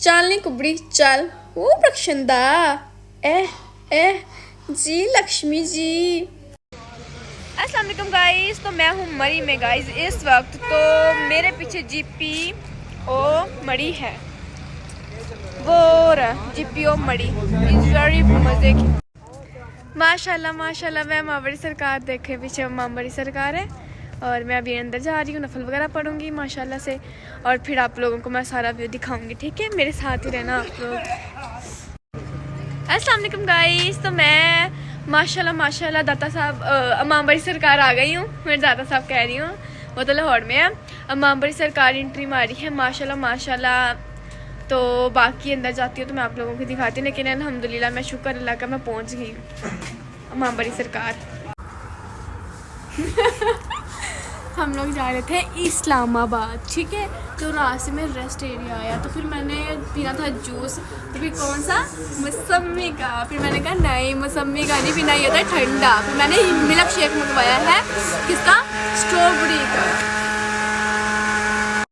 चल नी कुबड़ी चल। ओ प्रक्षंदा ए जी लक्ष्मी जी। अस्सलाम वालेकुम गाइस। तो मैं हूँ मरी में गाइस इस वक्त। तो मेरे पीछे जीपी ओ मड़ी है, वो जीपी ओ मड़ी वेरी मजे की। माशाल्लाह माशाल्लाह। मैं माँ बड़ी सरकार देखे, पीछे माँ बड़ी सरकार है और मैं अभी अंदर जा रही हूँ, नफल वगैरह पढ़ूंगी माशाल्लाह से और फिर आप लोगों को मैं सारा व्यू दिखाऊंगी। ठीक है, मेरे साथ ही रहना आप लोग। अस्सलाम वालेकुम गाइस। तो मैं माशाल्लाह माशाल्लाह दाता साहब माँ बड़ी सरकार आ गई हूँ। मैं दाता साहब कह रही हूँ, वो तो लाहौर में है। माँ बड़ी सरकार एंट्री मारी है माशाल्लाह माशाल्लाह। तो बाकी अंदर जाती हूँ तो मैं आप लोगों को दिखाती हूँ, लेकिन अल्हम्दुलिल्लाह मैं शुक्र अल्लाह का मैं पहुँच गई हूँ माँ बड़ी सरकार। हम लोग जा रहे थे इस्लामाबाद, ठीक है। तो रास्ते में रेस्ट एरिया आया तो फिर मैंने पीना था जूस, तो फिर कौन सा, मौसमी का। फिर मैंने कहा नहीं मौसमी का नहीं पीना, ये था ठंडा। फिर मैंने मिल्क शेक मंगवाया है, किसका, स्ट्रॉबेरी का।